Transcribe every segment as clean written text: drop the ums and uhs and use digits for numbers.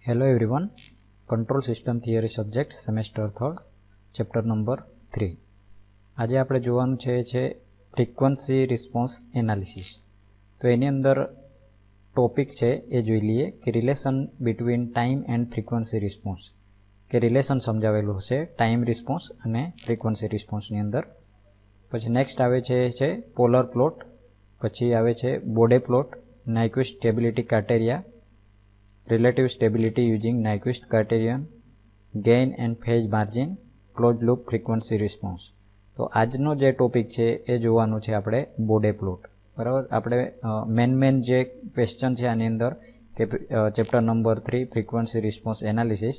Hello everyone, Control System Theory Subject Semester 3rd Chapter number 3. આજે આપણે જોવાનું છે ફ્રીક્વન્સી રિસ્પોન્સ એનાલિસિસ. તો એની અંદર ટોપિક છે એ જોઈ લઈએ કે relation between time and frequency response, કે રિલેશન સમજાવેલું હશે ટાઈમ રિસ્પોન્સ અને ફ્રીક્વન્સી રિસ્પોન્સની અંદર. પછી નેક્સ્ટ આવે છે પોલર પ્લોટ, પછી આવે છે Bode plot, Nyquist stability criteria, relative stability using Nyquist criterion, gain and phase margin, closed loop frequency response. તો આજનો જે ટોપિક છે એ જોવાનું છે આપણે બોડે પ્લોટ. બરાબર, આપણે મેન જે ક્વેશ્ચન છે આની અંદર કે chapter number 3 frequency response analysis,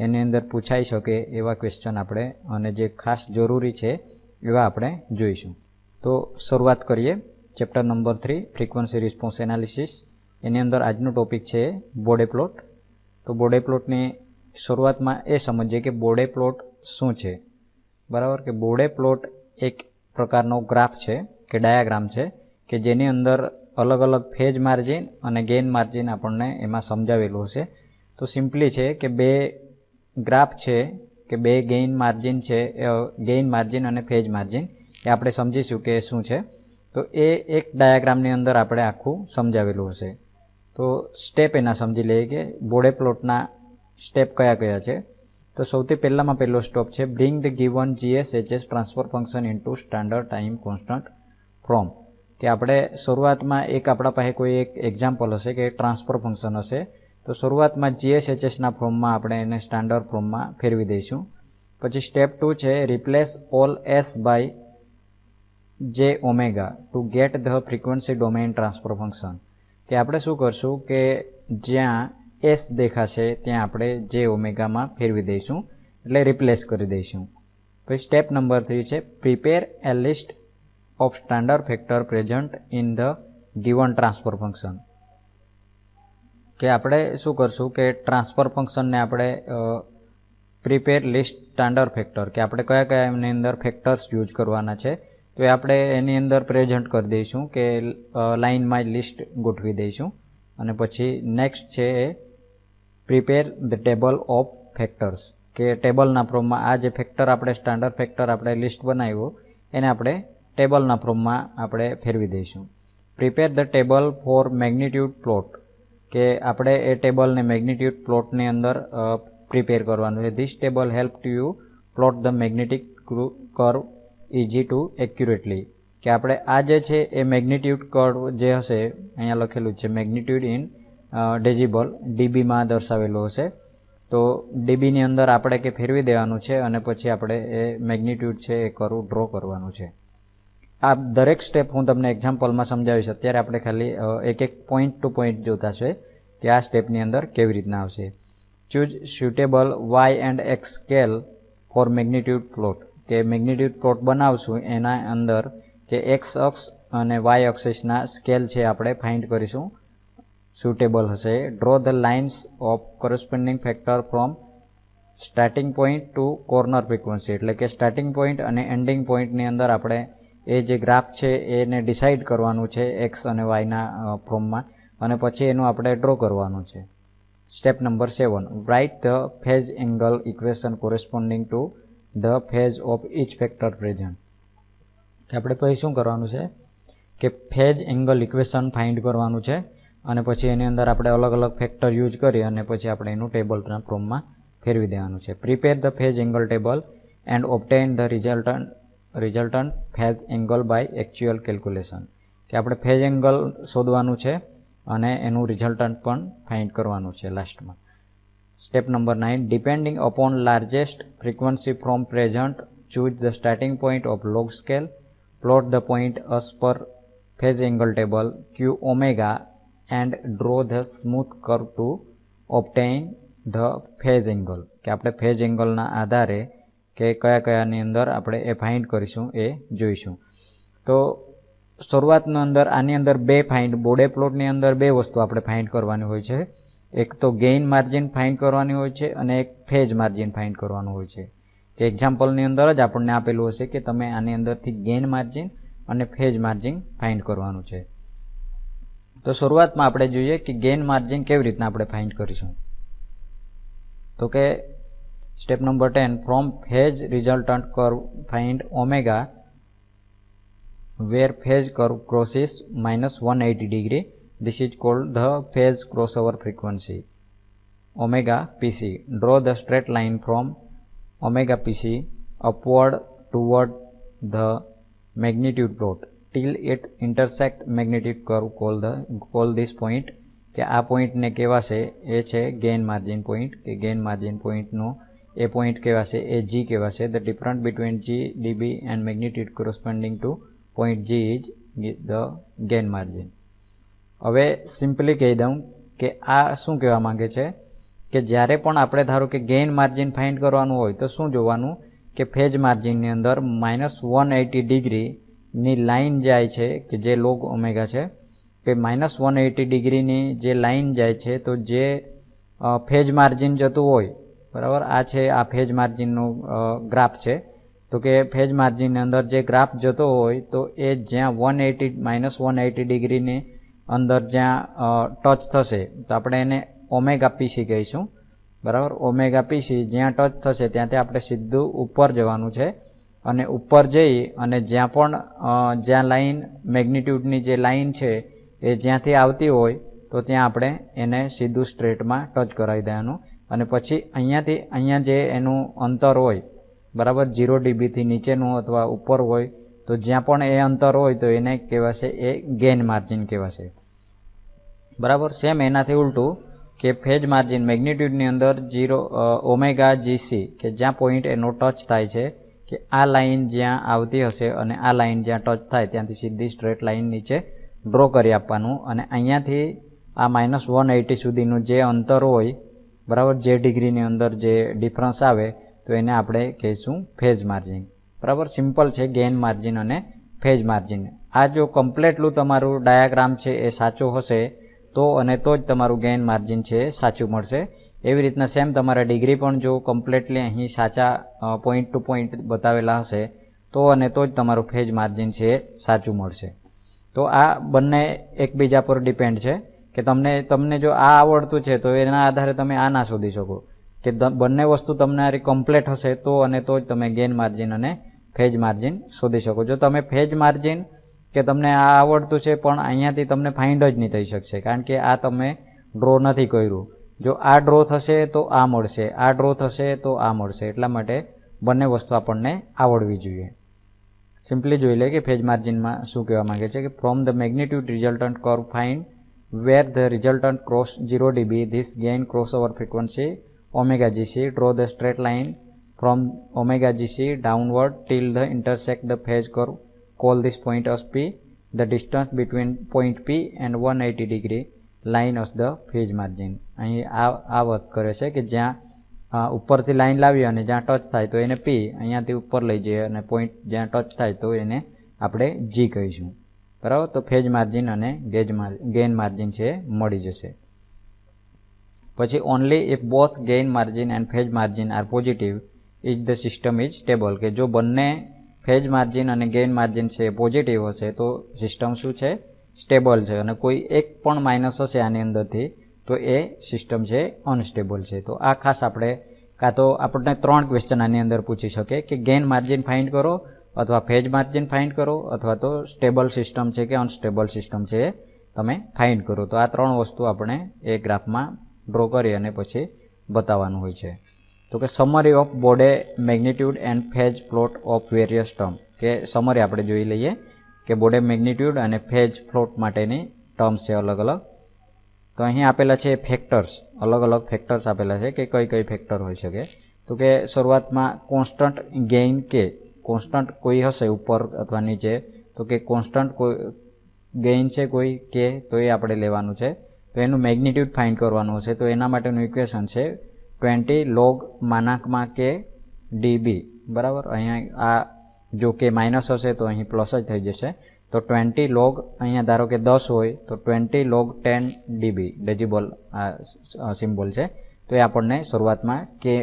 એની અંદર પૂછાઈ શકે એવા ક્વેશ્ચન આપણે અને જે ખાસ જરૂરી છે એવા આપણે જોઈશું. તો શરૂઆત કરીએ. Chapter number 3 frequency response analysis, એની અંદર આજનું ટોપિક છે બોડે પ્લોટ. તો બોડે પ્લોટની શરૂઆતમાં એ સમજીએ કે બોડે પ્લોટ શું છે. બરાબર, કે બોડે પ્લોટ એક પ્રકારનો ગ્રાફ છે કે ડાયાગ્રામ છે કે જેની અંદર અલગ અલગ ફેજ માર્જિન અને ગેઇન માર્જિન આપણને એમાં સમજાવેલું હશે. તો સિમ્પલી છે કે બે ગ્રાફ છે કે બે ગેઇન માર્જિન છે, ગેઇન માર્જિન અને ફેજ માર્જિન એ આપણે સમજીશું કે શું છે. તો એ એક ડાયાગ્રામની અંદર આપણે આખું સમજાવેલું હશે. તો સ્ટેપ એના સમજી લઈએ કે બોડે પ્લોટના સ્ટેપ કયા કયા છે. તો સૌથી પહેલામાં પહેલો સ્ટેપ છે bring the given GSHS transfer function into standard time constant from, કે આપણે શરૂઆતમાં એક આપણા પાસે કોઈ એક એક્ઝામ્પલ હશે કે ટ્રાન્સફર ફંક્શન હશે. તો શરૂઆતમાં GSHSના ફોર્મમાં આપણે એને સ્ટાન્ડર્ડ ફોર્મમાં ફેરવી દઈશું. પછી સ્ટેપ 2 છે replace all S by J omega to get the frequency domain transfer function, કે આપણે શું કરશું કે જ્યાં S દેખાશે ત્યાં આપણે J ઓમેગામાં ફેરવી દઈશું, એટલે રિપ્લેસ કરી દઈશું. પછી સ્ટેપ નંબર 3 છે prepare A list of standard factor present in the given transfer function, કે આપણે શું કરશું કે ટ્રાન્સફર ફંક્શનને આપણે પ્રિપેર લિસ્ટ સ્ટાન્ડર્ડ ફેક્ટર, કે આપણે કયા કયા એની અંદર ફેક્ટર્સ યુઝ કરવાના છે તો એ આપણે એની અંદર પ્રેઝન્ટ કરી દઈશું, કે લાઇનમાં લિસ્ટ ગોઠવી દઈશું. અને પછી નેક્સ્ટ છે એ prepare the table of factors, કે ટેબલના ફોર્મમાં આ જે ફેક્ટર આપણે સ્ટાન્ડર્ડ ફેક્ટર આપણે લિસ્ટ બનાવ્યું એને આપણે ટેબલના ફોર્મમાં આપણે ફેરવી દઈશું. Prepare the table for magnitude plot, કે આપણે એ ટેબલને મેગ્નિટ્યુડ પ્લોટની અંદર પ્રિપેર કરવાનું છે. This table help to you plot the magnetic curve easy to accurately, કે આપણે આ જે છે એ મેગ્નિટ્યુડ કર્વ જે હશે અહીંયા લખેલું છે મેગ્નિટ્યુડ ઇન ડેસિબલ ડીબીમાં દર્શાવેલું હશે. તો ડીબીની અંદર આપણે કે ફેરવી દેવાનું છે અને પછી આપણે એ મેગ્નિટ્યુડ છે એ કર્વ ડ્રો કરવાનું છે. આ દરેક સ્ટેપ હું તમને એક્ઝામ્પલમાં સમજાવીશ. અત્યારે આપણે ખાલી એક એક પોઈન્ટ ટુ પોઈન્ટ જોતા છે કે આ સ્ટેપની અંદર કેવી રીતના આવશે. Choose suitable Y and X scale for magnitude plot, કે મેગ્નિટ્યુડ પ્લોટ બનાવશું એના અંદર કે એક્સ અક્ષ અને વાય અક્ષના સ્કેલ છે આપણે ફાઇન્ડ કરીશું સુટેબલ હશે. Draw the lines of corresponding factor from starting point to corner frequency, એટલે કે સ્ટાર્ટિંગ પોઈન્ટ અને એન્ડિંગ પોઈન્ટની અંદર આપણે એ જે ગ્રાફ છે એને ડિસાઇડ કરવાનું છે એક્સ અને વાયના ફોર્મમાં, અને પછી એનું આપણે ડ્રો કરવાનું છે. Step number 7 write the phase angle equation corresponding to the phase of each factor present, કે આપણે પછી શું કરવાનું છે કે ફેઝ એંગલ ઇક્વેશન ફાઇન્ડ કરવાનું છે અને પછી એની અંદર આપણે અલગ અલગ ફેક્ટર યુઝ કરી અને પછી આપણે એનું ટેબલના ફોર્મમાં ફેરવી દેવાનું છે. Prepare the phase angle table and obtain the resultant phase angle by actual calculation, કે આપણે ફેઝ એંગલ શોધવાનું છે અને એનું રિઝલ્ટન્ટ પણ ફાઇન્ડ કરવાનું છે લાસ્ટમાં. Step number 9 depending upon largest frequency from present choose the starting point of log scale, plot the point as per phase angle table q omega and draw the smooth curve to obtain the phase angle, કે આપણે phase એંગલના આધારે કે કયા કયાની અંદર આપણે એ find કરીશું એ જોઈશું. તો શરૂઆતની અંદર આની અંદર બોડે પ્લોટની અંદર બે વસ્તુ આપણે ફાઇન્ડ કરવાની હોય છે. એક તો ગેઇન માર્જિન ફાઇન્ડ કરવાની હોય છે અને એક ફેઝ માર્જિન ફાઇન્ડ કરવાનું હોય છે. કે એક્ઝામ્પલની અંદર જ આપણને આપેલું હશે કે તમે આની અંદરથી ગેઇન માર્જિન અને ફેઝ માર્જિન ફાઇન્ડ કરવાનું છે. તો શરૂઆતમાં આપણે જોઈએ કે ગેઇન માર્જિન કેવી રીતના આપણે ફાઇન્ડ કરીશું. તો કે step number 10, from phase resultant curve find omega where phase curve crosses -180 degree. This is called the phase crossover frequency. Omega PC. Draw the straight line from omega PC upward toward the magnitude plot till it intersect magnitude curve. Call this point કે આ પોઈન્ટને કહેવાશે એ છે gain margin point, કે gain margin પોઈન્ટનો એ point કહેવાશે એ G કહેવાશે. The difference between G dB and magnitude corresponding to point G is the gain margin. હવે સિમ્પલી કહી દઉં કે આ શું કહેવા માંગે છે કે જ્યારે પણ આપણે ધારો કે ગેઇન માર્જિન ફાઇન્ડ કરવાનું હોય તો શું જોવાનું કે ફેજ માર્જિનની અંદર -180 ડિગ્રીની લાઇન જાય છે કે જે લોગ ઓમેગા છે, કે -180 ડિગ્રીની જે લાઇન જાય છે તો જે ફેજ માર્જિન જતું હોય, બરાબર, આ છે આ ફેજ માર્જિનનો ગ્રાફ છે. તો કે ફેજ માર્જિનની અંદર જે ગ્રાફ જતો હોય તો એ જ્યાં -180 ડિગ્રીની અંદર જ્યાં ટચ થશે તો આપણે એને ઓમેગા પીસી કહીશું, બરાબર. ઓમેગા પીસી જ્યાં ટચ થશે ત્યાંથી આપણે સીધું ઉપર જવાનું છે અને ઉપર જઈ અને જ્યાં પણ જ્યાં લાઇન મેગ્નિટ્યુડની જે લાઇન છે એ જ્યાંથી આવતી હોય તો ત્યાં આપણે એને સીધું સ્ટ્રેટમાં ટચ કરાવી દેવાનું અને પછી અહીંયાથી અહીંયા જે એનું અંતર હોય, બરાબર, 0 ડીબીથી નીચેનું અથવા ઉપર હોય તો જ્યાં પણ એ અંતર હોય તો એને કહેવાશે એ ગેઇન માર્જિન કહેવાશે, બરાબર. સેમ એનાથી ઉલટું કે ફેજ માર્જિન મેગ્નિટ્યુડની અંદર ઓમેગા જીસી કે જ્યાં પોઈન્ટ એનો ટચ થાય છે, કે આ લાઇન જ્યાં આવતી હશે અને આ લાઇન જ્યાં ટચ થાય ત્યાંથી સીધી સ્ટ્રેટ લાઇન નીચે ડ્રો કરી આપવાનું અને અહીંયાથી આ -180 સુધીનું જે અંતર હોય, બરાબર, જે ડિગ્રીની અંદર જે ડિફરન્સ આવે તો એને આપણે કહીશું ફેજ માર્જિન, બરાબર. સિમ્પલ છે ગેઇન માર્જિન અને ફેજ માર્જિન. આ જો કમ્પ્લેટલું તમારું ડાયાગ્રામ છે એ સાચો હશે તો અને તો જ તમારું ગેઇન માર્જિન છે એ સાચું મળશે. એવી રીતના સેમ તમારા ડિગ્રી પણ જો કમ્પ્લેટલી અહીં સાચા પોઈન્ટ ટુ પોઈન્ટ બતાવેલા હશે તો અને તો જ તમારું ફેજ માર્જિન છે એ સાચું મળશે. તો આ બંને એકબીજા પર ડિપેન્ડ છે કે તમને જો આ આવડતું છે તો એના આધારે તમે આ ના શોધી શકો, કે બંને વસ્તુ તમને આ કમ્પ્લેટ હશે તો અને તો જ તમે ગેઇન માર્જિન અને ફેજ માર્જિન શોધી શકો. જો તમે ફેજ માર્જિન કે તમને આ આવડતું છે પણ અહીંયાથી તમને ફાઇન્ડ જ નહીં થઈ શકશે કારણ કે આ તમે ડ્રો નથી કર્યું. જો આ ડ્રો થશે તો આ મળશે, આ ડ્રો થશે તો આ મળશે, એટલા માટે બંને વસ્તુ આપણને આવડવી જોઈએ. સિમ્પલી જોઈ લે કે ફેજ માર્જિનમાં શું કહેવા માંગે છે કે from the magnitude resultant curve find where the resultant cross 0 dB this gain crossover frequency omega gc. Draw the straight line from omega gc downward till the intersect the phase curve. Call this point as P. The distance between point P and 180 degree line as the phase margin. અહીં આ વાત કરે છે કે જ્યાં ઉપરથી line લાવી અને જ્યાં ટચ થાય તો એને P, અહીંયાથી ઉપર લઈ જઈએ અને પોઈન્ટ જ્યાં ટચ થાય તો એને આપણે G કહીશું, બરાબર. તો ફેજ માર્જિન અને ગેઇન માર્જિન છે મળી જશે. પછી only if both gain margin and phase margin R positive is the system is stable. કે જો બંને ફેજ માર્જિન અને ગેઇન માર્જિન છે પોઝિટિવ હશે તો સિસ્ટમ શું છે, સ્ટેબલ છે, અને કોઈ એક પણ માઇનસ હશે આની અંદરથી તો એ સિસ્ટમ છે અનસ્ટેબલ છે. તો આ ખાસ આપણે કાં તો આપણને 3 ક્વેશ્ચન આની અંદર પૂછી શકે કે ગેઇન માર્જિન ફાઇન્ડ કરો અથવા ફેજ માર્જિન ફાઇન્ડ કરો અથવા તો સ્ટેબલ સિસ્ટમ છે કે અનસ્ટેબલ સિસ્ટમ છે એ તમે ફાઇન્ડ કરો. તો આ 3 વસ્તુ આપણે એ ગ્રાફમાં ડ્રો કરી અને પછી બતાવવાનું હોય છે. તો કે summary of Bode magnitude and phase plot of various term, કે સમરી આપણે જોઈ લઈએ કે બોડે મેગ્નિટ્યુડ અને ફેજ પ્લોટ માટેની ટર્મ્સ છે અલગ અલગ. તો અહીં આપેલા છે ફેક્ટર્સ, અલગ અલગ ફેક્ટર્સ આપેલા છે કે કઈ ફેક્ટર હોઈ શકે. તો કે શરૂઆતમાં કોન્સ્ટન્ટ ગેઇન કે કોન્સ્ટન્ટ કોઈ હશે ઉપર અથવા નીચે, તો કે કોન્સ્ટન્ટ કોઈ ગેઇન છે કોઈ કે તો એ આપણે લેવાનું છે. તો એનું મેગ્નિટ્યુડ ફાઇન્ડ કરવાનું હશે. તો એના માટેનું ઇક્વેશન છે 20 log કે dB, બરાબર. અહીંયા આ જો કે માઇનસ હશે તો અહીં પ્લસ જ થઈ જશે. તો 20 log અહીંયા ધારો કે 10 હોય તો 20 log 10 dB ડેસિબલ આ સિમ્બોલ છે. તો એ આપણને શરૂઆતમાં કે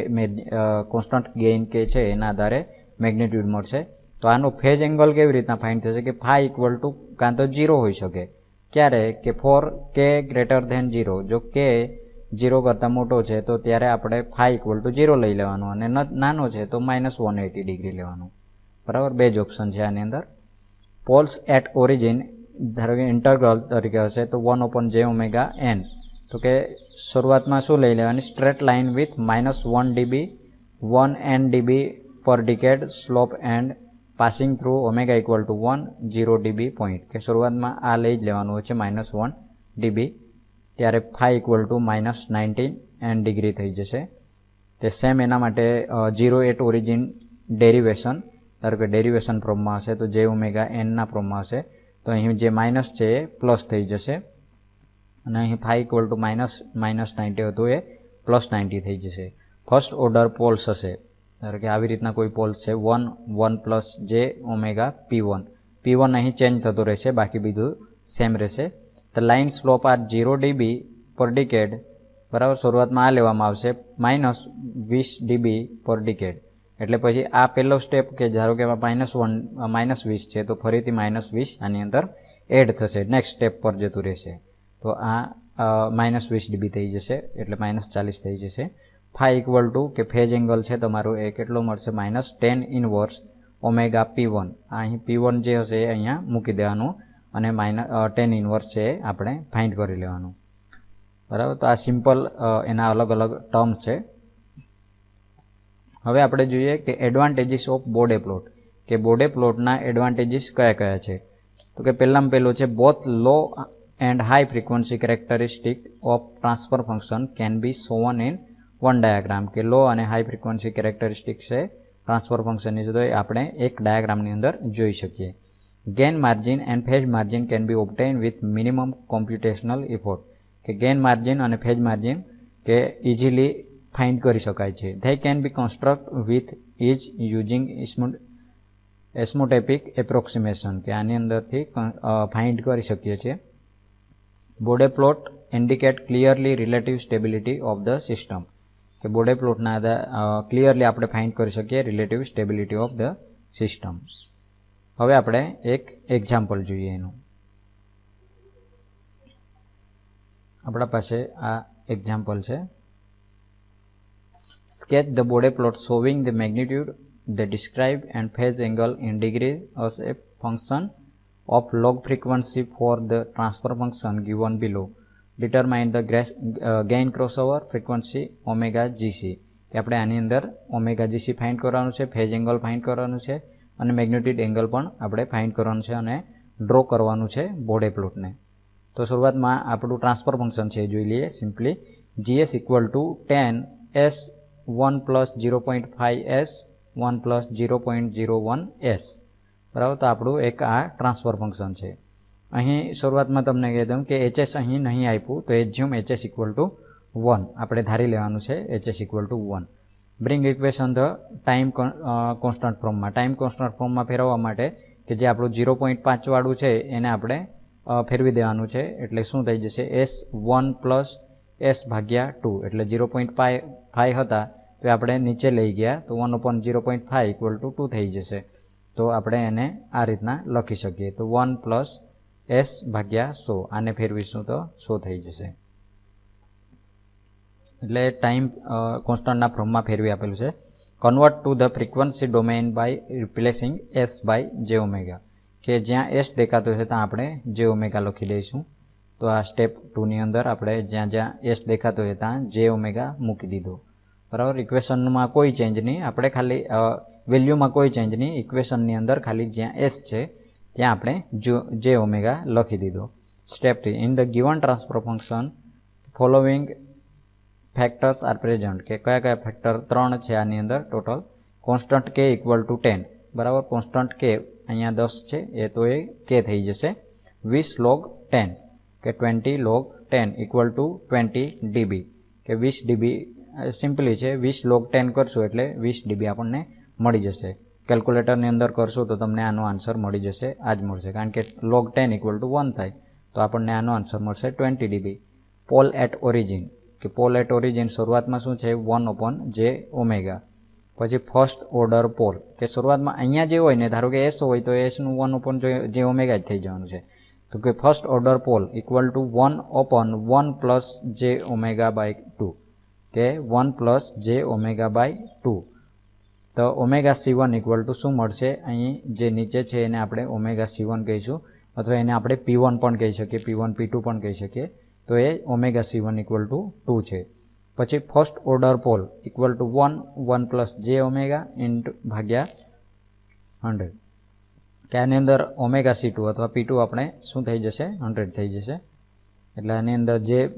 કોન્સ્ટન્ટ ગેઇન કે છે એના આધારે મેગ્નિટ્યુડ મળશે. તો આનો ફેજ એંગલ કેવી રીતના ફાઇન્ડ થશે કે φ ઇક્વલ ટુ કાં તો 0 હોઈ શકે, ક્યારે કે ફોર કે ગ્રેટર ધેન 0. જો કે 0 કરતાં મોટો છે તો ત્યારે આપણે ફાઈ ઇક્વલ ટુ 0 લઈ લેવાનું અને નાનો છે તો -180 ડિગ્રી લેવાનું. બરાબર, બે જ ઓપ્શન છે આની અંદર. પોલ્સ એટ ઓરિજિન ધારો કે ઇન્ટરગ્રલ તરીકે હશે તો 1/j⍵n. તો કે શરૂઆતમાં શું લઈ લેવાની, straight line with -1 dB 1n dB પર decade slope and passing through omega equal to 1 0 dB point. કે શરૂઆતમાં આ લઈ જ લેવાનું હોય છે -1 dB, ત્યારે phi equal to -19 n degree થઈ જશે. તે સેમ એના માટે 0 એટ ઓરિજિન ડેરિવેશન, ધારો કે ડેરિવેશન ફોર્મમાં હશે તો j⍵n ના ફોર્મમાં હશે તો અહીં જે માઇનસ છે એ પ્લસ થઈ જશે અને અહીં ફાઈ ઇક્વલ ટુ -90 હતું એ +90 થઈ જશે. ફર્સ્ટ ઓર્ડર પોલ્સ હશે, ધારો કે આવી રીતના કોઈ પોલ્સ છે 1 + j⍵p1. p1 અહીં ચેન્જ થતો રહેશે, બાકી બીજું સેમ રહેશે. The line slope are 0 dB પર ડિકેડ. બરાબર, શરૂઆતમાં આ લેવામાં આવશે -20 dB પર ડિકેડ. એટલે પછી આ પહેલો સ્ટેપ કે ધારો કે -20 છે તો ફરીથી -20 આની અંદર એડ થશે, નેક્સ્ટ સ્ટેપ પર જતું રહેશે. તો આ -20 dB થઈ જશે એટલે -40 થઈ જશે. ફાઈ ઇક્વલ ટુ કે ફેજ એંગલ છે તમારું એ કેટલો મળશે, -tan ઇનવર્સ ω_p1. અહીં p1 જે હશે એ અહીંયા મૂકી દેવાનું અને tan ઇનવર્સ છે એ આપણે ફાઇન્ડ કરી લેવાનું. બરાબર, તો આ સિમ્પલ એના અલગ અલગ ટર્મ છે. હવે આપણે જોઈએ કે એડવાન્ટેજીસ ઓફ બોડે પ્લોટ, કે બોડે પ્લોટના એડવાન્ટેજીસ કયા કયા છે. તો કે પહેલામાં પહેલું છે both low and high frequency characteristic of transfer function can be shown in one diagram. કે લો અને હાઈ ફ્રીક્વન્સી કેરેક્ટરિસ્ટિક છે ટ્રાન્સફર ફંક્શનની છે તો એ આપણે એક ડાયાગ્રામની અંદર જોઈ શકીએ. Gain margin and phase margin can be obtain with minimum computational effort. કે ગેઇન માર્જિન અને ફેજ માર્જિન કે ઇઝીલી ફાઇન્ડ કરી શકાય છે. They can be construct with ease using asymptotic approximation. કે આની અંદરથી ફાઇન્ડ કરી શકીએ છીએ. Bode plot indicate clearly relative stability of the system. કે બોડે પ્લોટના ક્લિયરલી આપણે ફાઇન્ડ કરી શકીએ relative stability of the system. હવે આપણે એક એક્ઝામ્પલ જોઈએ એનું. આપણા પાસે આ એક્ઝામ્પલ છે. Sketch the Bode plot showing the magnitude, the described and phase angle in degrees as a function of log frequency for the transfer function given below. Determine the gain crossover frequency ω_gc. કે આપણે આની અંદર ω_gc find કરવાનું છે, phase angle find કરવાનું છે અને magnitude angle પણ આપણે ફાઇન્ડ કરવાનું છે અને ડ્રો કરવાનું છે બોડે પ્લોટને. તો શરૂઆતમાં આપણું ટ્રાન્સફર ફંક્શન છે જોઈ લઈએ simply. gs equal to tan s 1 + 0.5s 1 + 0.01s. બરાબર, તો આપણું એક આ ટ્રાન્સફર ફંક્શન છે. અહીં શરૂઆતમાં તમને કહી દઉં કે hs અહીં નહીં આપ્યું તો એઝ્યુમ hs ઇક્વલ ટુ 1 આપણે ધારી લેવાનું છે, hs equal to 1. Bring equation the time constant ફોર્મમાં. ટાઈમ કોન્સ્ટન્ટ ફોર્મમાં ફેરવવા માટે કે જે આપણું 0.5 વાળું છે એને આપણે ફેરવી દેવાનું છે. એટલે શું થઈ જશે, s1 + s/2 એટલે 0.5 હતા તો આપણે નીચે લઈ ગયા તો 1/0.5 ઇક્વલ ટુ 2 થઈ જશે. તો આપણે એને આ રીતના લખી શકીએ. તો 1 + s/100 આને ફેરવીશું તો 100 થઈ જશે. એટલે ટાઈમ કોન્સ્ટન્ટના ફોર્મમાં ફેરવી આપેલું છે. Convert to the frequency domain by replacing s/j⍵. કે જ્યાં s દેખાતો છે ત્યાં આપણે j⍵ લખી દઈશું. તો આ સ્ટેપ 2 ની અંદર આપણે જ્યાં જ્યાં s દેખાતો હોય ત્યાં j⍵ મૂકી દીધો. બરાબર, ઇક્વેશનમાં કોઈ ચેન્જ નહીં, આપણે ખાલી વેલ્યુમાં કોઈ ચેન્જ નહીં, ઇક્વેશનની અંદર ખાલી જ્યાં s છે ત્યાં આપણે j⍵ લખી દીધો. Step 3 in the given transfer function following factors are present. કે કયા કયા ફેક્ટર 3 છે આની અંદર total. Constant k equal to 10. બરાબર, કોન્સ્ટન્ટ k અહીંયા 10 છે એ તો એ k થઈ જશે. 20 log 10 કે 20 log 10 ઇક્વલ ટુ 20 dB. કે 20 dB સિમ્પલી છે, 20 log 10 કરશું એટલે 20 dB આપણને મળી જશે. કેલ્ક્યુલેટરની અંદર કરશો તો તમને આનો આન્સર મળી જશે, આ જ મળશે, કારણ કે log 10 ઇક્વલ ટુ 1 થાય તો આપણને આનો આન્સર મળશે 20 dB. Pole at origin. કે પોલ એટ ઓરિજિન શરૂઆતમાં શું છે 1/j⍵. પછી ફર્સ્ટ ઓર્ડર પોલ. કે શરૂઆતમાં અહીંયા જે હોય ને, ધારો કે s હોય તો sનું 1/j⍵ જ થઈ જવાનું છે. તો કે first order pole equal to 1 upon 1 plus j omega by 2 કે 1 પ્લસ જે ઓમેગા બાય 2. તો ઓમેગા C1 ઇક્વલ ટુ શું મળશે? અહીં જે નીચે છે એને આપણે ઓમેગા C1 કહીશું, અથવા એને આપણે P1 પણ કહી શકીએ, P1 P2 પણ કહી શકીએ. તો એ ઓમેગા C1 ઇક્વલ ટુ 2 છે. પછી first order pole equal to 1 plus j omega into ભાગ્યા 100, કે આની અંદર ઓમેગા C2 અથવા P2 આપણે શું થઈ જશે? 100 થઈ જશે. એટલે આની અંદર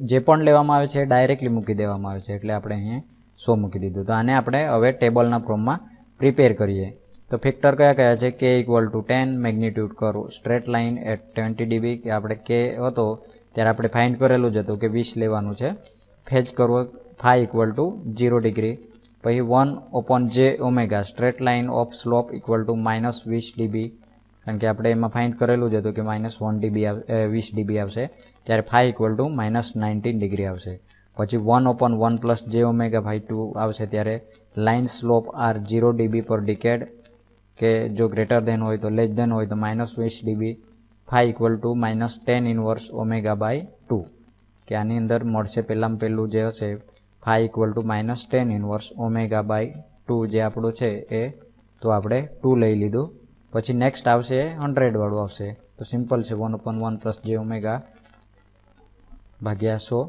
જે પણ લેવામાં આવે છે ડાયરેક્ટલી મૂકી દેવામાં આવે છે, એટલે આપણે અહીં 100 મૂકી દીધું. તો આને આપણે હવે ટેબલના ફોર્મમાં પ્રિપેર કરીએ. તો ફેક્ટર કયા કયા છે? કે ઇક્વલ ટુ 10, મેગ્નિટ્યુડ કરો સ્ટ્રેટ લાઇન એટ 20 dB, કે આપણે કે હતો ત્યારે આપણે ફાઇન્ડ કરેલું જ હતું કે 20 લેવાનું છે. ફેચ કરવો ફાઈ ઇક્વલ ટુ 0 ડિગ્રી. પછી 1 upon જે omega straight line of slope equal to -20 dB, કારણ કે આપણે એમાં ફાઇન્ડ કરેલું જ હતું કે -1 dB 20 dB આવશે, ત્યારે ફાઈ ઇક્વલ ટુ -19 ડિગ્રી આવશે. પછી 1 upon 1 plus j omega by 2 આવશે, ત્યારે લાઇન સ્લોપ આર 0 dB પર ડિકેડ, કે જો ગ્રેટર દેન હોય તો લેસ દેન હોય તો -20 dB. Phi equal to -10 inverse omega by 2, કે આની અંદર મળશે પહેલું જે હશે phi equal to -10 inverse omega by 2, જે આપણું છે એ તો આપણે 2 લઈ લીધું. પછી નેક્સ્ટ આવશે 100 વાળું આવશે. તો સિમ્પલ છે 1 upon 1 પ્લસ જે ઓમેગા ભાગ્યા 100.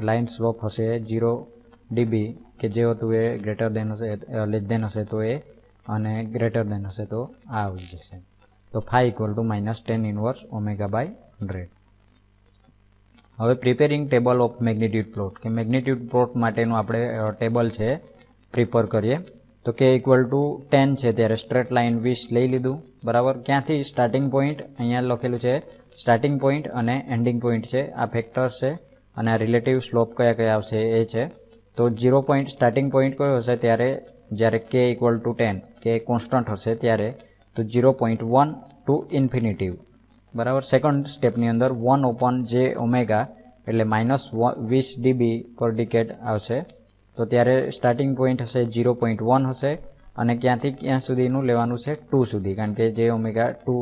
લાઇન સ્લોપ હશે 0 dB, કે જે હતું એ ગ્રેટર દેન હશે, લેસ દેન હશે તો એ, અને ગ્રેટર દેન હશે તો આ આવી જશે. તો phi equal to -10 inverse omega by 100. હવે preparing table of magnitude plot, કે મેગ્નિટ્યુડ પ્લોટ માટેનું આપણે ટેબલ છે પ્રિપેર કરીએ. તો કે ઇક્વલ ટુ 10 છે ત્યારે સ્ટ્રેટ લાઇન 20 લઈ લીધું, બરાબર. ક્યાંથી સ્ટાર્ટિંગ પોઈન્ટ? અહીંયા લખેલું છે સ્ટાર્ટિંગ પોઈન્ટ અને એન્ડિંગ પોઈન્ટ છે, આ ફેક્ટર્સ છે, અને આ રિલેટિવ સ્લોપ કયા કયા આવશે એ છે. તો 0 પોઈન્ટ સ્ટાર્ટિંગ પોઈન્ટ કયો હશે? ત્યારે જ્યારે k ઇક્વલ ટુ 10, કે કોન્સ્ટન્ટ હશે ત્યારે, તો 0.1 ટુ ઇન્ફિનિટિવ, બરાબર. સેકન્ડ સ્ટેપની અંદર 1 upon જે ઓમેગા એટલે -20 dB પર ડિકેડ આવશે, તો ત્યારે સ્ટાર્ટિંગ પોઈન્ટ હશે 0.1 હશે, અને ક્યાંથી ક્યાં સુધીનું લેવાનું છે? 2 સુધી, કારણ કે જે ઓમેગા 2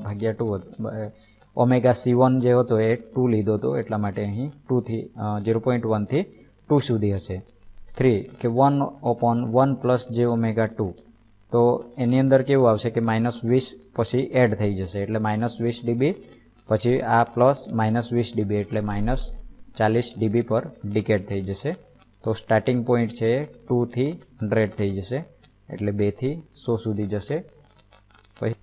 ભાગ્યા 2 ઓમેગા C1 જે હતો એ 2 લીધો હતો, એટલા માટે અહીં 2 થી 0.1 થી 2 સુધી હશે. 3 કે 1 upon 1 પ્લસ જે ઓમેગા 2, તો એની અંદર કેવું આવશે કે -20 પછી એડ થઈ જશે, એટલે -20 dB, પછી આ પ્લસ -20 dB એટલે -40 dB પર ડિકેડ થઈ જશે. તો સ્ટાર્ટિંગ પોઈન્ટ છે 2 થી 100 થઈ જશે, એટલે 2 થી 100 સુધી જશે. પછી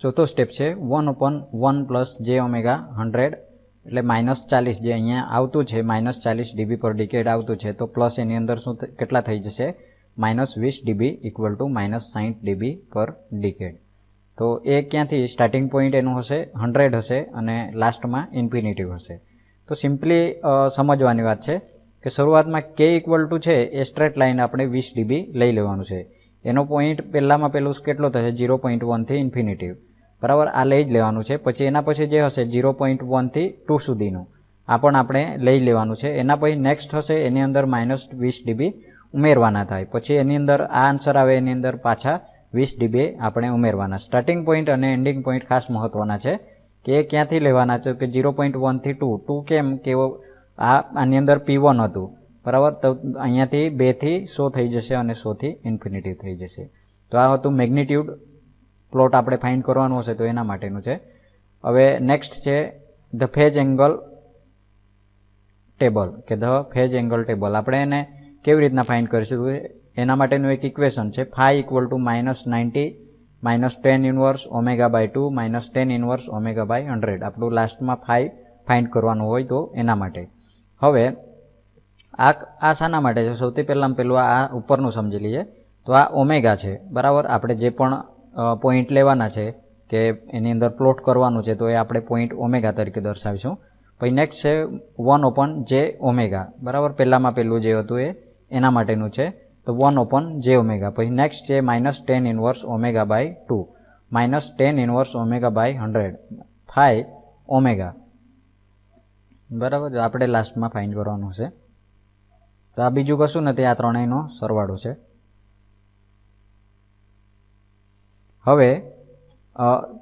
ચોથો સ્ટેપ છે 1 upon 1 પ્લસ જે ઓમેગા 100, એટલે -40 જે અહીંયા આવતું છે -40 dB પર ડિકેડ આવતું છે, તો પ્લસ એની અંદર શું કેટલા થઈ જશે? -20 dB ઇક્વલ ટુ -60 dB પર ડિકેડ. તો એ ક્યાંથી સ્ટાર્ટિંગ પોઈન્ટ એનું હશે 100 હશે, અને લાસ્ટમાં ઇન્ફિનિટિવ હશે. તો સિમ્પલી સમજવાની વાત છે કે શરૂઆતમાં k ઇક્વલ ટુ છે એ સ્ટ્રેટ લાઇન આપણે 20 dB લઈ લેવાનું છે. એનો પોઈન્ટ પહેલું કેટલો થશે? 0.1 થી ઇન્ફિનિટિવ, બરાબર. આ લઈ જ લેવાનું છે. પછી એના પછી જે હશે 0.1 થી 2 સુધીનું, આ પણ આપણે લઈ લેવાનું છે. એના પછી નેક્સ્ટ હશે એની અંદર -20 dB ઉમેરવાના થાય. પછી એની અંદર આ આન્સર આવે, એની અંદર પાછા 20 dB આપણે ઉમેરવાના. સ્ટાર્ટિંગ પોઈન્ટ અને એન્ડિંગ પોઈન્ટ ખાસ મહત્વના છે, કે એ ક્યાંથી લેવાના છે? કે 0.1 થી 2. કેમ કે આની અંદર P1 હતું, બરાબર. તો અહીંયાથી 2 થી 100 થઈ જશે, અને 100 થી ઇન્ફિનિટિવ થઈ જશે. તો આ હતું મેગ્નિટ્યુડ પ્લોટ આપણે ફાઇન્ડ કરવાનું હશે તો એના માટેનું છે. હવે નેક્સ્ટ છે ધ ફેજ એંગલ ટેબલ, કે ધ ફેજ એંગલ ટેબલ. આપણે એને કેવી રીતના ફાઇન્ડ કરીશું? એના માટેનું એક ઇક્વેશન છે phi equal to -90 -10 inverse omega by 2 -10 inverse omega by 100. આપણું લાસ્ટમાં ફાઈ ફાઇન્ડ કરવાનું હોય તો એના માટે. હવે આ શાના માટે છે? સૌથી પહેલું આ ઉપરનું સમજી લઈએ. તો આ ઓમેગા છે, બરાબર. આપણે જે પણ પોઈન્ટ લેવાના છે કે એની અંદર પ્લોટ કરવાનું છે, તો એ આપણે પોઈન્ટ ઓમેગા તરીકે દર્શાવીશું. પછી નેક્સ્ટ છે 1 upon જે ઓમેગા, બરાબર. પહેલું જે હતું એના માટેનું છે, તો 1 upon જે ઓમેગા. પછી નેક્સ્ટ છે -10 inverse omega by 2 -10 inverse omega by 100 phi omega, બરાબર. આપણે લાસ્ટમાં ફાઇન્ડ કરવાનું છે. તો આ બીજું કશું નથી, આ ત્રણેયનો સરવાળો છે. હવે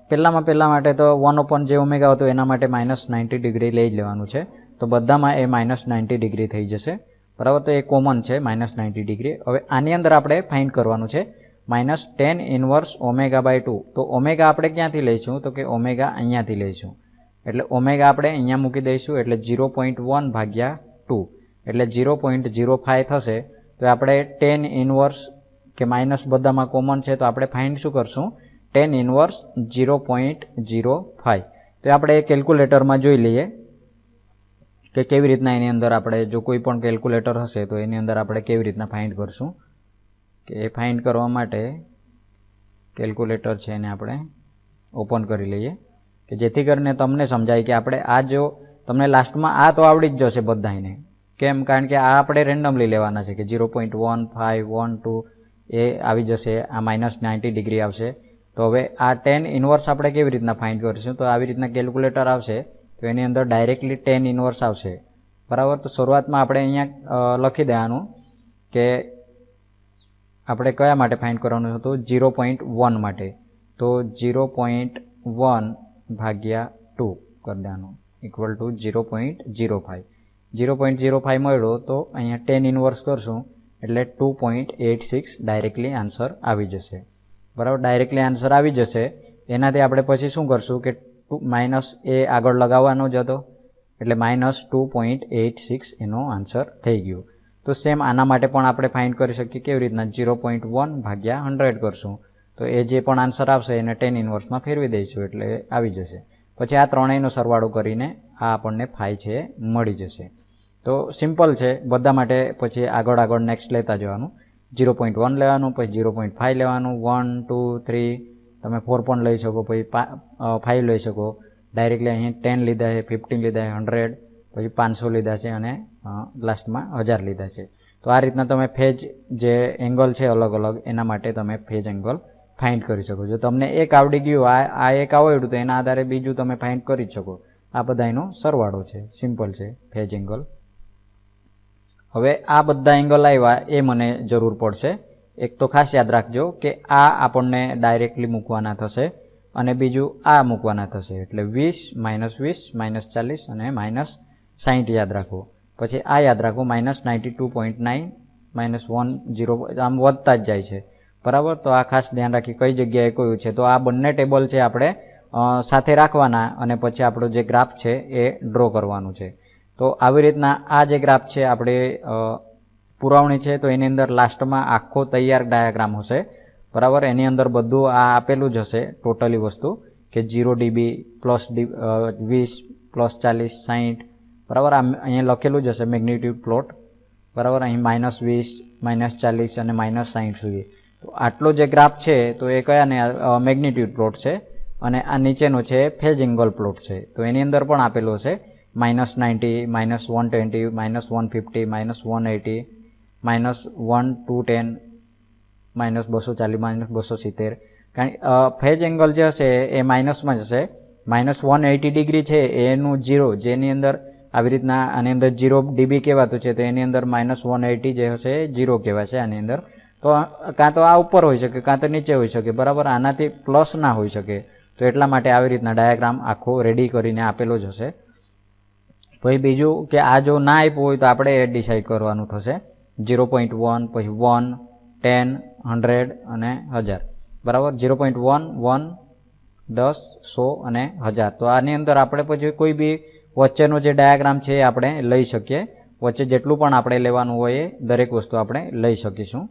પહેલાં માટે તો 1/j હતું એના માટે -90 ડિગ્રી લઈ જ લેવાનું છે. તો બધામાં એ -90 ડિગ્રી થઈ જશે, બરાબર. તો એ કોમન છે -90 ડિગ્રી. હવે આની અંદર આપણે ફાઇન્ડ કરવાનું છે -tan ઇન્વર્સ ω/2. તો ઓમેગા આપણે ક્યાંથી લઈશું? તો કે ઓમેગા અહીંયાથી લઈશું. એટલે ઓમેગા આપણે અહીંયા મૂકી દઈશું, એટલે 0.1/2 એટલે 0.05 થશે. તો આપણે tan ઇન્વર્સ કે માઇનસ બધામાં કોમન છે, તો આપણે ફાઇન્ડ શું કરશું? tan inverse 0.05. તો આપણે કેલ્ક્યુલેટરમાં જોઈ લઈએ કે કેવી રીતના એની અંદર આપણે, જો કોઈ પણ કેલ્ક્યુલેટર હશે તો એની અંદર આપણે કેવી રીતના ફાઇન્ડ કરશું. કે એ ફાઇન્ડ કરવા માટે કેલ્ક્યુલેટર છે એને આપણે ઓપન કરી લઈએ, કે જેથી કરીને તમને સમજાય કે આપણે આ જો તમને લાસ્ટમાં આ તો આવડી જ જશે બધાને. કેમ? કારણ કે આ આપણે રેન્ડમલી લેવાના છે કે 0.15, 1, 2 એ આવી જશે, આ -90 ડિગ્રી આવશે. તો હવે આ tan ઇન્વર્સ આપણે કેવી રીતના ફાઇન્ડ કરીશું? તો આવી રીતના કેલ્ક્યુલેટર આવશે, તો એની અંદર ડાયરેક્ટલી tan ઇન્વર્સ આવશે, બરાબર. તો શરૂઆતમાં આપણે અહીંયા લખી દેવાનું કે આપણે કયા માટે ફાઇન્ડ કરવાનું હતું? 0.1 માટે. તો 0.1/2 કરી દેવાનું ઇક્વલ ટુ 0.05. 0.05 મળ્યો તો અહીંયા tan ઇન્વર્સ કરશું એટલે 2.86 ડાયરેક્ટલી આન્સર આવી જશે, બરાબર. ડાયરેક્ટલી આન્સર આવી જશે. એનાથી આપણે પછી શું કરશું કે માઇનસ એ આગળ લગાવવાનો જ હતો, એટલે -2.86 એનો આન્સર થઈ ગયો. તો સેમ આના માટે પણ આપણે ફાઇન્ડ કરી શકીએ. કેવી રીતના? 0.1/100 કરશું, તો એ જે પણ આન્સર આવશે એને tan ઇન્વર્સમાં ફેરવી દઈશું એટલે આવી જશે. પછી આ ત્રણેયનો સરવાળો કરીને આ આપણને ફાઈ છે મળી જશે. તો સિમ્પલ છે બધા માટે. પછી આગળ નેક્સ્ટ લેતા જવાનું. 0.1 લેવાનું, પછી 0.5 લેવાનું, 1, 2, 3 તમે 4 પણ લઈ શકો, પછી 5 લઈ શકો. ડાયરેક્ટલી અહીં 10 લીધા છે, 15 લીધા છે, 100, પછી 500 લીધા છે અને લાસ્ટમાં 1000 લીધા છે. તો આ રીતના તમે ફેજ જે એંગલ છે અલગ અલગ એના માટે તમે ફેજ એંગલ ફાઇન્ડ કરી શકો. જો તમને એક આવડી ગયું, આ એક આવડ્યું, તો એના આધારે બીજું તમે ફાઇન્ડ કરી જ શકો. આ બધા એનો સરવાળો છે, સિમ્પલ છે ફેજ એંગલ. હવે આ બધા એંગલ આવ્યા એ મને જરૂર પડશે. એક તો ખાસ યાદ રાખજો કે આ આપણને ડાયરેક્ટલી મૂકવાના થશે અને બીજું આ મૂકવાના થશે. એટલે 20, -20, -40 અને -60 યાદ રાખો. પછી આ યાદ રાખો -92.9, -10 આમ વધતા જ જાય છે, બરાબર. તો આ ખાસ ધ્યાન રાખી કઈ જગ્યાએ કયું છે. તો આ બંને ટેબલ છે આપણે સાથે રાખવાના અને પછી આપણો જે ગ્રાફ છે એ ડ્રો કરવાનું છે. તો આવી રીતના આ જે ગ્રાફ છે આપણે પુરવણી છે, તો એની અંદર લાસ્ટમાં આખો તૈયાર ડાયાગ્રામ હશે, બરાબર. એની અંદર બધું આ આપેલું જ હશે ટોટલી વસ્તુ, કે 0 dB +20 +40 60, બરાબર. અહીંયા લખેલું જ હશે મેગ્નિટ્યુડ પ્લોટ, બરાબર. અહીં -20, -40 અને -60 સુધી. તો આટલો જે ગ્રાફ છે તો એ કયાને મેગ્નિટ્યુડ પ્લોટ છે અને આ નીચેનો છે ફેજ એંગલ પ્લોટ છે. તો એની અંદર પણ આપેલું હશે -90, -120, -150, -180, -1, 210, -240, -270. કારણ ફેજ એંગલ જે હશે એ માઇનસમાં જ હશે. -180 ડિગ્રી છે એનું 0, જેની અંદર આવી રીતના આની અંદર 0 dB કહેવાતું છે, તો એની અંદર -180 જે હશે 0 કહેવાશે આની અંદર. તો કાં તો આ ઉપર હોઈ શકે, કાં તો નીચે હોઈ શકે, બરાબર. આનાથી પ્લસ ના હોઈ શકે. તો એટલા માટે આવી રીતના ડાયાગ્રામ આખો રેડી કરીને આપેલો જ હશે. પછી બીજું કે આ જો ના આપ્યું હોય તો આપણે એ ડિસાઇડ કરવાનું થશે. 0.1, પછી 1, 10, 100 અને 1000, બરાબર. 0.1, 1, 10, 100 અને 1000. તો આની અંદર આપણે પછી કોઈ બી વચ્ચેનો જે ડાયાગ્રામ છે એ આપણે લઈ શકીએ. વચ્ચે જેટલું પણ આપણે લેવાનું હોય એ દરેક વસ્તુ આપણે લઈ શકીશું.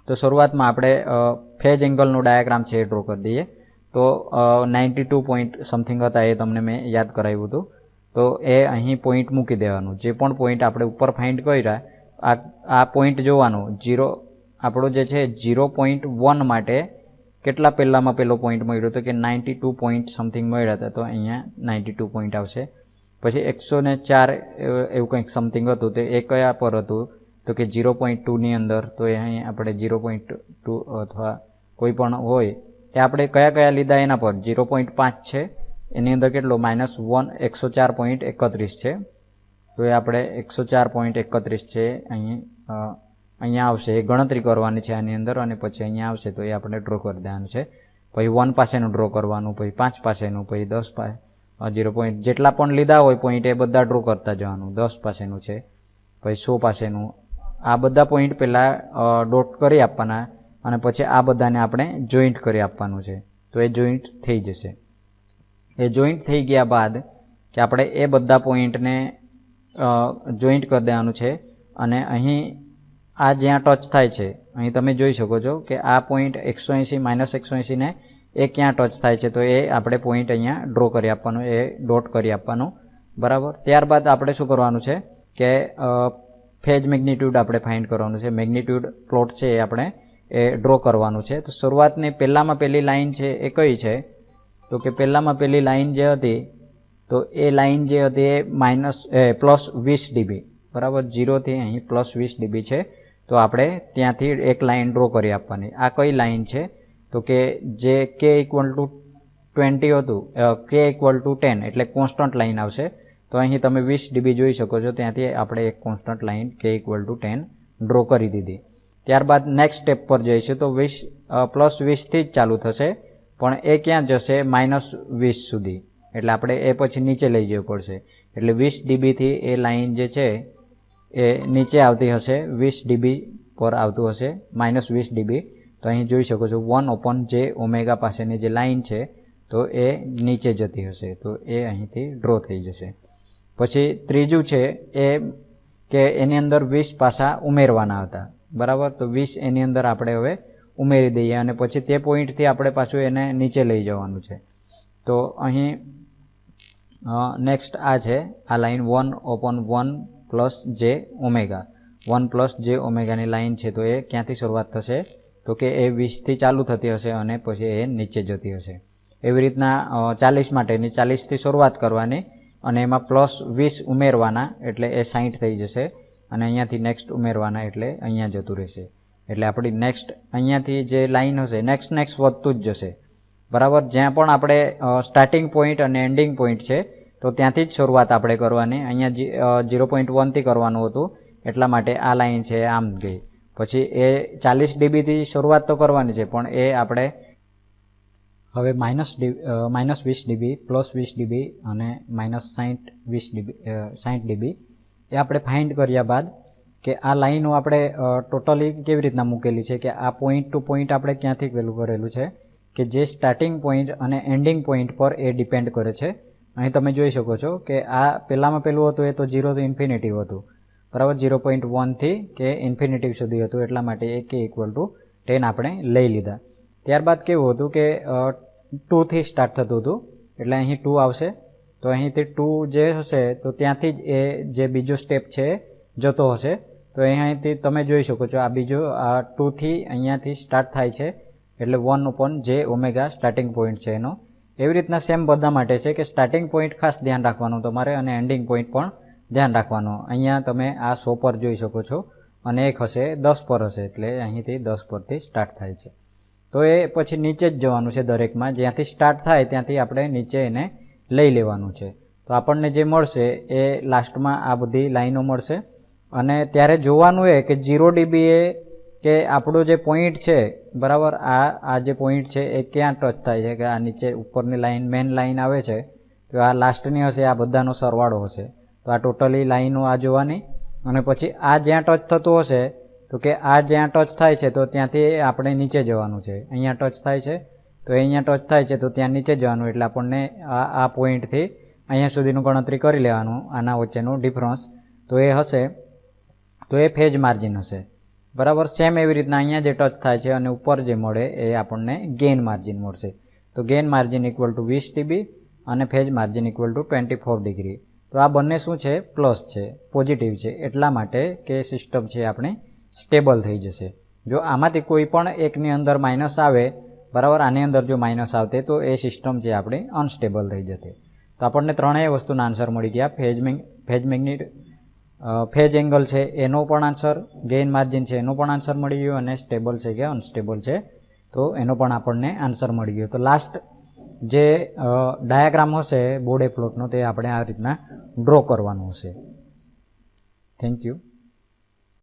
તો શરૂઆતમાં આપણે ફેજ એંગલનો ડાયાગ્રામ છે એ ડ્રો કરી દઈએ. તો 92 પોઈન્ટ સમથિંગ હતા એ તમને મેં યાદ કરાવ્યું હતું. તો એ અહીં પોઈન્ટ મૂકી દેવાનું. જે પણ પોઈન્ટ આપણે ઉપર ફાઇન્ડ કર્યા આ પોઈન્ટ જોવાનું. 0 આપણો જે છે 0.1 માટે કેટલા પહેલામાં પહેલો પોઈન્ટ મળ્યો હતો કે 92 પોઈન્ટ સમથિંગ મળ્યા હતા. તો અહીંયા 92 પોઈન્ટ આવશે. પછી 104 એવું કંઈક સમથિંગ હતું, તો એ કયા પર હતું? તો કે 0.2ની અંદર. તો એ અહીં આપણે 0.2 અથવા કોઈ પણ હોય એ આપણે કયા લીધા એના પર 0.5 છે. એની અંદર કેટલો -104.31 છે. તો એ આપણે 104.31 છે અહીંયા આવશે. એ ગણતરી કરવાની છે આની અંદર અને પછી અહીંયા આવશે. તો એ આપણે ડ્રો કરી દેવાનું છે. પછી 1 પાસેનું ડ્રો કરવાનું, પછી 5 પાસેનું, પછી 10 પાસે 0 પોઈન્ટ જેટલા પણ લીધા હોય પોઈન્ટ એ બધા ડ્રો કરતા જવાનું. 10 પાસેનું છે, પછી 100 પાસેનું, આ બધા પોઈન્ટ પહેલાં ડોટ કરી આપવાના અને પછી આ બધાને આપણે જોઈન્ટ કરી આપવાનું છે. તો એ જોઈન્ટ થઈ જશે. એ જોઈન્ટ થઈ ગયા બાદ કે આપણે એ બધા પોઈન્ટને જોઈન્ટ કરી દેવાનું છે અને અહીં આ જ્યાં ટચ થાય છે અહીં તમે જોઈ શકો છો કે આ પોઈન્ટ 180 -180 ને એ ક્યાં ટચ થાય છે, તો એ આપણે પોઈન્ટ અહીંયા ડ્રો કરી આપવાનું, એ ડોટ કરી આપવાનું, બરાબર. ત્યારબાદ આપણે શું કરવાનું છે કે ફેજ મેગ્નિટ્યુડ આપણે ફાઇન્ડ કરવાનું છે. મેગ્નિટ્યુડ પ્લોટ છે એ આપણે એ ડ્રો કરવાનું છે. તો શરૂઆતની પહેલામાં પહેલી લાઈન છે એ કઈ છે, તો કે પહેલામાં પહેલી લાઈન જે હતી તો એ લાઈન જે હતી એ +20 dB, બરાબર. 0 થી અહીં +20 dB છે, તો આપણે ત્યાંથી એક લાઈન ડ્રો કરી આપવાની. આ કઈ લાઈન છે, તો કે જે k = 20 હતું, k = 10 એટલે કોન્સ્ટન્ટ લાઈન આવશે. તો અહીં તમે 20 dB જોઈ શકો છો, ત્યાંથી આપણે એક કોન્સ્ટન્ટ લાઈન k = 10 ડ્રો કરી દીધી. ત્યારબાદ નેક્સ્ટ સ્ટેપ પર જઈશું તો +20 થી જ ચાલુ થશે, પણ એ ક્યાં જશે -20 સુધી, એટલે આપણે એ પછી નીચે લઈ જવું પડશે. એટલે 20 dB થી એ લાઈન જે છે એ નીચે આવતી હશે, 20 dB પર આવતું હશે, -20 dB. તો અહીં જોઈ શકો છો 1/j ω પાસેની જે લાઈન છે તો એ નીચે જતી હશે, તો એ અહીંથી ડ્રો થઈ જશે. પછી ત્રીજું છે એ કે એની અંદર 20 પાસા ઉમેરવાના હતા, બરાબર. તો 20 એની અંદર આપણે હવે ઉમેરી દઈએ અને પછી તે પોઈન્ટથી આપણે પાછું એને નીચે લઈ જવાનું છે. તો અહીં નેક્સ્ટ આ છે, આ લાઈન 1/1 + j ω, 1 + j ω ની લાઈન છે. તો એ ક્યાંથી શરૂઆત થશે, તો કે એ 20 થી ચાલુ થતી હશે અને પછી એ નીચે જતી હશે. એવી રીતના 40 માટેની 40 થી શરૂઆત કરવાની અને એમાં +20 ઉમેરવાના એટલે એ 60 થઈ જશે અને અહીંયાથી નેક્સ્ટ ઉમેરવાના એટલે અહીંયા જતું રહેશે. એટલે આપણી નેક્સ્ટ અહીંયાથી જે લાઈન હશે નેક્સ્ટ વધતું જ જશે, બરાબર. જ્યાં પણ આપણે સ્ટાર્ટિંગ પોઈન્ટ અને એન્ડિંગ પોઈન્ટ છે તો ત્યાંથી જ શરૂઆત આપણે કરવાની. અહીંયા 0.1 થી કરવાનું હતું, એટલા માટે આ લાઈન છે આમ ગઈ. પછી એ 40 dB થી શરૂઆત તો કરવાની છે, પણ એ આપણે હવે -20 dB, +20 dB અને -60 dB એ આપણે ફાઇન્ડ કર્યા બાદ કે આ લાઈનો આપણે ટોટલી કેવી રીતના મૂકેલી છે કે આ પોઈન્ટ ટુ પોઈન્ટ આપણે ક્યાંથી પેલું કરેલું છે કે જે સ્ટાર્ટિંગ પોઈન્ટ અને એન્ડિંગ પોઈન્ટ પર એ ડિપેન્ડ કરે છે. અહીં તમે જોઈ શકો છો કે આ પહેલામાં પહેલું હતું એ તો 0 થી ઇન્ફિનિટી હતું, બરાબર. 0.1 થી કે ઇન્ફિનિટી સુધી હતું, એટલા માટે એ k = 10 આપણે લઈ લીધા. ત્યારબાદ કેવું હતું કે 2 થી સ્ટાર્ટ થતું હતું, એટલે અહીં 2 આવશે. તો અહીંથી 2 જે હશે તો ત્યાંથી જ એ જે બીજો સ્ટેપ છે જતો હશે. તો અહીંયાથી તમે જોઈ શકો છો આ બીજો આ 2 થી અહીંયાથી સ્ટાર્ટ થાય છે, એટલે 1/j ω સ્ટાર્ટિંગ પોઈન્ટ છે એનો. એવી રીતના સેમ બધા માટે છે કે સ્ટાર્ટિંગ પોઈન્ટ ખાસ ધ્યાન રાખવાનું તમારે અને એન્ડિંગ પોઈન્ટ પણ ધ્યાન રાખવાનું. અહીંયા તમે આ 100 પર જોઈ શકો છો અને એક હશે 10 પર હશે, એટલે અહીંથી 10 પરથી સ્ટાર્ટ થાય છે. તો એ પછી નીચે જ જવાનું છે દરેકમાં, જ્યાંથી સ્ટાર્ટ થાય ત્યાંથી આપણે નીચે એને લઈ લેવાનું છે. તો આપણને જે મળશે એ લાસ્ટમાં આ બધી લાઈનો મળશે અને ત્યારે જોવાનું એ કે 0 dB એ કે આપણો જે પોઈન્ટ છે, બરાબર, આ જે પોઈન્ટ છે એ ક્યાં ટચ થાય છે, કે આ નીચે ઉપરની લાઈન મેન લાઈન આવે છે તો આ લાસ્ટની હશે, આ બધાનો સરવાળો હશે. તો આ ટોટલી લાઈનો આ જોવાની અને પછી આ જ્યાં ટચ થતું હશે તો કે આ જ્યાં ટચ થાય છે તો ત્યાંથી આપણે નીચે જવાનું છે. અહીંયા ટચ થાય છે તો અહીંયા ટચ થાય છે તો ત્યાં નીચે જવાનું, એટલે આપણને આ પોઈન્ટથી અહીંયા સુધીનું ગણતરી કરી લેવાનું, આના વચ્ચેનું ડિફરન્સ. તો એ હશે તો એ ફેજ માર્જિન હશે, બરાબર. સેમ એવી રીતના અહીંયા જે ટચ થાય છે અને ઉપર જે મળે એ આપણને ગેઇન માર્જિન મળશે. તો ગેઇન માર્જિન = 20 dB અને ફેજ માર્જિન = 24 ડિગ્રી. તો આ બંને શું છે, પ્લસ છે, પોઝિટિવ છે, એટલા માટે કે સિસ્ટમ છે આપણી સ્ટેબલ થઈ જશે. જો આમાંથી કોઈ પણ એકની અંદર માઇનસ આવે, બરાબર, આની અંદર જો માઇનસ આવતે તો એ સિસ્ટમ છે આપણી અનસ્ટેબલ થઈ જતી. તો આપણને ત્રણેય વસ્તુના આન્સર મળી ગયા. ફેજ એંગલ છે એનો પણ આન્સર, ગેઇન માર્જિન છે એનો પણ આન્સર મળી ગયો અને સ્ટેબલ છે કે અનસ્ટેબલ છે તો એનો પણ આપણને આન્સર મળી ગયો. તો લાસ્ટ જે ડાયાગ્રામ હશે બોર્ડે પ્લોટનો તે આપણે આ રીતના ડ્રો કરવાનું હશે. Thank you.